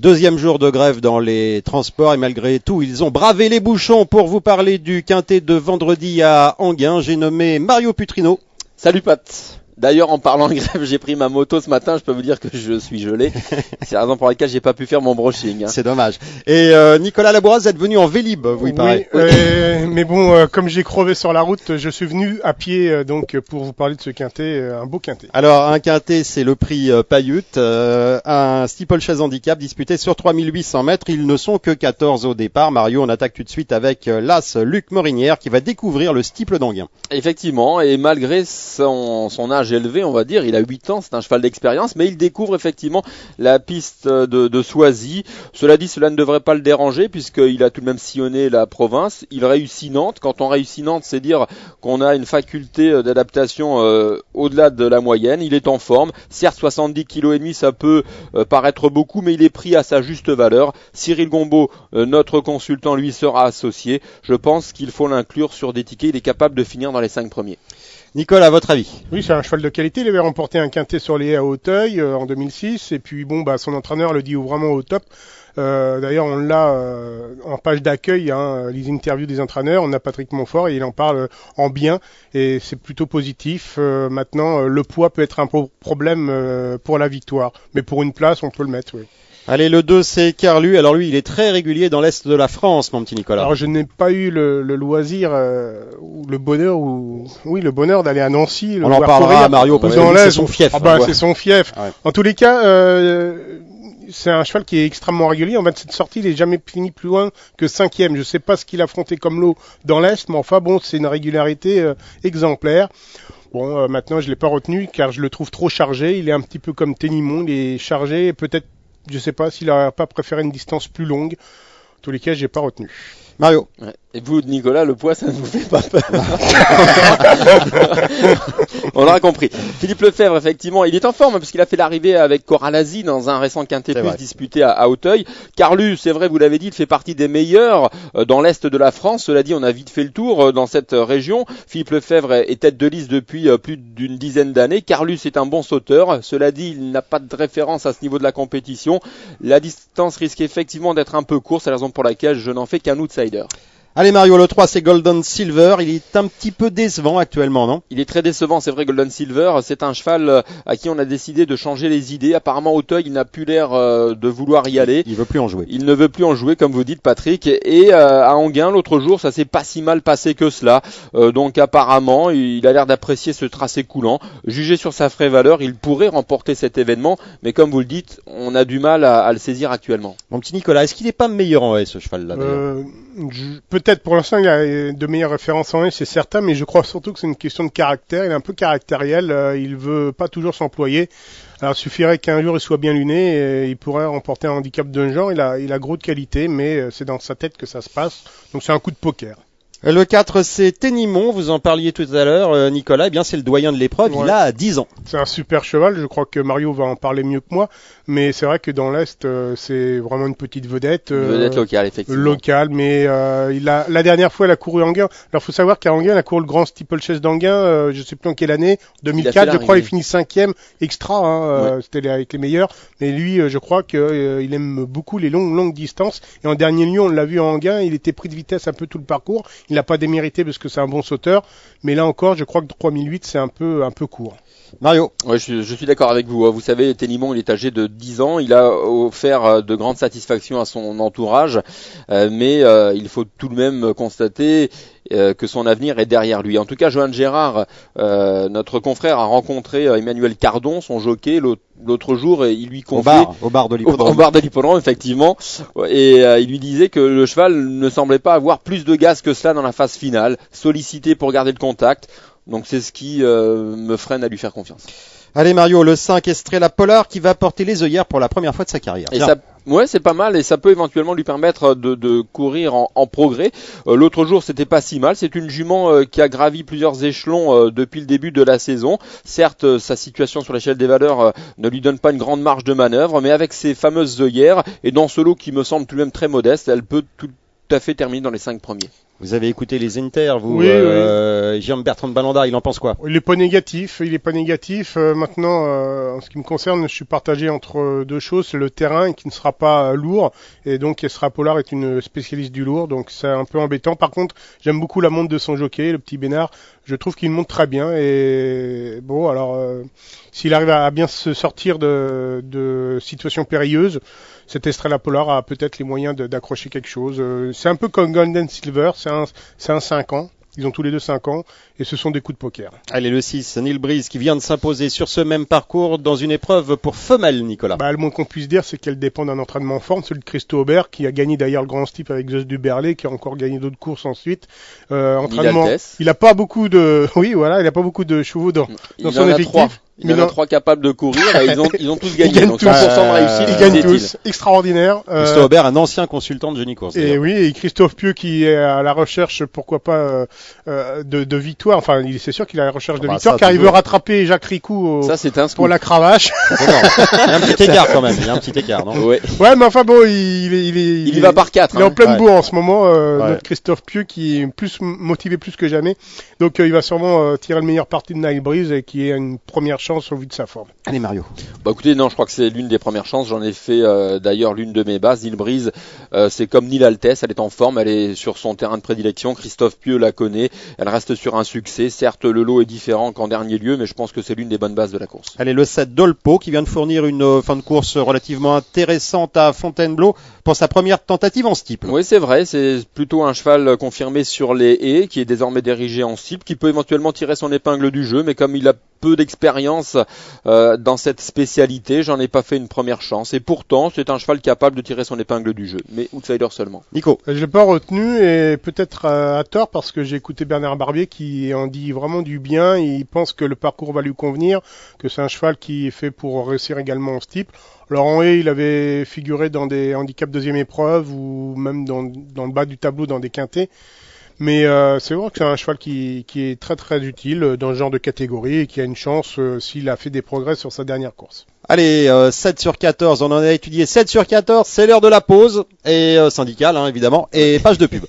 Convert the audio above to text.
Deuxième jour de grève dans les transports et malgré tout, ils ont bravé les bouchons pour vous parler du quintet de vendredi à Enghien. J'ai nommé Mario Putrino. Salut Pat. D'ailleurs, en parlant de grève, j'ai pris ma moto ce matin, je peux vous dire que je suis gelé. C'est la raison pour laquelle j'ai pas pu faire mon brushing. C'est dommage. Et Nicolas Labouras, vous êtes venu en Vélib, vous il paraît. Mais bon, comme j'ai crevé sur la route, je suis venu à pied donc pour vous parler de ce quintet, un beau quintet. Alors, un quintet, c'est le prix Paiute, un steeplechase handicap disputé sur 3800 mètres. Ils ne sont que 14 au départ. Mario, on attaque tout de suite avec l'As Luc Morinière qui va découvrir le steeple d'Enghien. Effectivement, et malgré son âge élevé, on va dire, il a 8 ans, c'est un cheval d'expérience, mais il découvre effectivement la piste de Soisy. Cela dit, cela ne devrait pas le déranger puisqu'il a tout de même sillonné la province. Il réussit Nantes. Quand on réussit Nantes, c'est dire qu'on a une faculté d'adaptation au-delà de la moyenne. Il est en forme. Certes, 70 kg et demi, ça peut paraître beaucoup, mais il est pris à sa juste valeur. Cyril Gombeau, notre consultant, lui sera associé. Je pense qu'il faut l'inclure sur des tickets. Il est capable de finir dans les 5 premiers. Nicolas, à votre avis? Oui, c'est un cheval de qualité. Il avait remporté un quintet sur les haies à Auteuil en 2006. Et puis bon, son entraîneur le dit vraiment au top. D'ailleurs, on l'a en page d'accueil, les interviews des entraîneurs. On a Patrick Montfort et il en parle en bien. Et c'est plutôt positif. Maintenant, le poids peut être un problème pour la victoire. Mais pour une place, on peut le mettre, oui. Allez, le 2, c'est Carlu. Alors lui, il est très régulier dans l'Est de la France, mon petit Nicolas. Alors je n'ai pas eu le loisir ou le bonheur d'aller à Nancy. On en parlera à Mario, parce que c'est son fief. C'est son fief. Ouais. En tous les cas, c'est un cheval qui est extrêmement régulier. En 27 sorties, il n'est jamais fini plus loin que 5e. Je ne sais pas ce qu'il a affronté comme lot dans l'Est, mais enfin bon, c'est une régularité exemplaire. Bon, maintenant je l'ai pas retenu car je le trouve trop chargé. Il est un petit peu comme Ténimont, il est chargé. Peut-être, je sais pas s'il a pas préféré une distance plus longue. En tous les cas, j'ai pas retenu. Mario. Ouais. Et vous, Nicolas, le poids, ça ne vous fait pas peur? On l'aura compris. Philippe Lefebvre, effectivement, il est en forme parce qu'il a fait l'arrivée avec Coralazzi dans un récent quintet plus disputé à Auteuil. Carlu, c'est vrai, vous l'avez dit, il fait partie des meilleurs dans l'Est de la France. Cela dit, on a vite fait le tour dans cette région. Philippe Lefebvre est tête de liste depuis plus d'une dizaine d'années. Carlu, c'est un bon sauteur. Cela dit, il n'a pas de référence à ce niveau de la compétition. La distance risque effectivement d'être un peu courte. C'est la raison pour laquelle je n'en fais qu'un outsider. Allez Mario, le 3 c'est Golden Silver, il est un petit peu décevant actuellement, non? Il est très décevant, c'est vrai. Golden Silver, c'est un cheval à qui on a décidé de changer les idées. Apparemment Auteuil, il n'a plus l'air de vouloir y aller. Il veut plus en jouer. Il ne veut plus en jouer, comme vous dites Patrick. Et à Enghien, l'autre jour, ça s'est pas si mal passé que cela. Donc apparemment, il a l'air d'apprécier ce tracé coulant. Jugé sur sa vraie valeur, il pourrait remporter cet événement. Mais comme vous le dites, on a du mal à le saisir actuellement. Mon petit Nicolas, est-ce qu'il n'est pas meilleur en haie ce cheval-là Peut-être pour l'instant il a de meilleures références en haie, c'est certain, mais je crois surtout que c'est une question de caractère. Il est un peu caractériel, il veut pas toujours s'employer. Alors il suffirait qu'un jour il soit bien luné et il pourrait remporter un handicap d'un genre. Il a gros de qualité, mais c'est dans sa tête que ça se passe. Donc c'est un coup de poker. Le 4, c'est Ténimont, vous en parliez tout à l'heure, Nicolas, eh bien c'est le doyen de l'épreuve, il a 10 ans. C'est un super cheval, je crois que Mario va en parler mieux que moi, mais c'est vrai que dans l'Est, c'est vraiment une petite vedette. Vedette locale, effectivement. Locale, mais la dernière fois, il a couru Enghien. Alors, faut savoir qu'à Enghien, il a couru le grand steeplechase d'Enghien, je sais plus en quelle année, 2004, je crois, il finit 5e, extra, c'était avec les meilleurs, mais lui, je crois que il aime beaucoup les longues distances, et en dernier lieu, on l'a vu à Enghien, il était pris de vitesse un peu tout le parcours. Il n'a pas démérité parce que c'est un bon sauteur, mais là encore, je crois que 3008 c'est un peu court. Mario. Ouais, je suis d'accord avec vous. Vous savez, Ténimont, il est âgé de 10 ans. Il a offert de grandes satisfactions à son entourage, mais il faut tout de même constater que son avenir est derrière lui. En tout cas, Johan Gérard, notre confrère, a rencontré Emmanuel Cardon, son jockey, l'autre jour, et il lui confiait au bar de l'hippodrome. Au bar de l'hippodrome, effectivement. Et il lui disait que le cheval ne semblait pas avoir plus de gaz que cela dans la phase finale, sollicité pour garder le contact. Donc c'est ce qui me freine à lui faire confiance. Allez Mario, le 5 Estrella Polar qui va porter les œillères pour la première fois de sa carrière. Et ça, ouais, c'est pas mal et ça peut éventuellement lui permettre de courir en progrès. L'autre jour, c'était pas si mal. C'est une jument qui a gravi plusieurs échelons depuis le début de la saison. Certes, sa situation sur l'échelle des valeurs ne lui donne pas une grande marge de manœuvre, mais avec ses fameuses œillères et dans ce lot qui me semble tout de même très modeste, elle peut tout à fait terminer dans les 5 premiers. Vous avez écouté les Inter, vous, Oui, oui. Jean-Bertrand de Balanda, il en pense quoi? Il est pas négatif. Maintenant, en ce qui me concerne, je suis partagé entre deux choses. Le terrain qui ne sera pas lourd, et donc Esra Pollard est une spécialiste du lourd, donc c'est un peu embêtant. Par contre, j'aime beaucoup la monte de son jockey, le petit Bénard. Je trouve qu'il monte très bien, et bon, alors s'il arrive à bien se sortir de situations périlleuses, cette Estrella Pollard a peut-être les moyens d'accrocher quelque chose. C'est un peu comme Golden Silver, c'est un 5 ans. Ils ont tous les deux 5 ans et ce sont des coups de poker. Allez, le 6, Neil Breeze qui vient de s'imposer sur ce même parcours dans une épreuve pour femelles, Nicolas. Le moins qu'on puisse dire, c'est qu'elle dépend d'un entraînement en forme. Celui de Christo Aubert qui a gagné d'ailleurs le Grand Steep avec Zeus du Berlay, qui a encore gagné d'autres courses ensuite. Entraînement. Il a pas beaucoup de, oui, voilà, il a pas beaucoup de chevaux dans son effectif. Il y en a 3 capables de courir et ils ont tous gagné. Donc 100% de réussite. Ils gagnent tous. Extraordinaire. Christophe Aubert, un ancien consultant de Jenny Course. Et oui, et Christophe Pieux qui est à la recherche, pourquoi pas, de victoire. Enfin, c'est sûr qu'il est à la recherche de victoire, car il veut rattraper Jacques Ricou pour la cravache. Il y a un petit écart quand même. Il y a un petit écart, non? Ouais, mais enfin bon, il y va par 4. Il est en pleine bourre en ce moment, notre Christophe Pieux qui est motivé plus que jamais. Donc, il va sûrement tirer le meilleur parti de Neil Breeze et qui est une première chance au vu de sa forme. Allez, Mario. Écoutez, non, je crois que c'est l'une des premières chances. J'en ai fait d'ailleurs l'une de mes bases. Neil Breeze, c'est comme Neil Altesse, elle est en forme, elle est sur son terrain de prédilection. Christophe Pieux la connaît, elle reste sur un succès. Certes, le lot est différent qu'en dernier lieu, mais je pense que c'est l'une des bonnes bases de la course. Allez, le 7 Dolpo qui vient de fournir une fin de course relativement intéressante à Fontainebleau pour sa première tentative en steeple. Oui, c'est vrai, c'est plutôt un cheval confirmé sur les haies, qui est désormais dirigé en steeple, qui peut éventuellement tirer son épingle du jeu, mais comme il a peu d'expérience dans cette spécialité, j'en ai pas fait une première chance. Et pourtant, c'est un cheval capable de tirer son épingle du jeu, mais outsider seulement. Nico. Je l'ai pas retenu et peut-être à tort parce que j'ai écouté Bernard Barbier qui en dit vraiment du bien. Il pense que le parcours va lui convenir, que c'est un cheval qui est fait pour réussir également en steeple. Alors en haie, il avait figuré dans des handicaps deuxième épreuve ou même dans le bas du tableau dans des quintés. Mais c'est vrai que c'est un cheval qui est très très utile dans ce genre de catégorie et qui a une chance s'il a fait des progrès sur sa dernière course. Allez, 7 sur 14, on en a étudié 7 sur 14, c'est l'heure de la pause, et syndicale évidemment, et page de pub.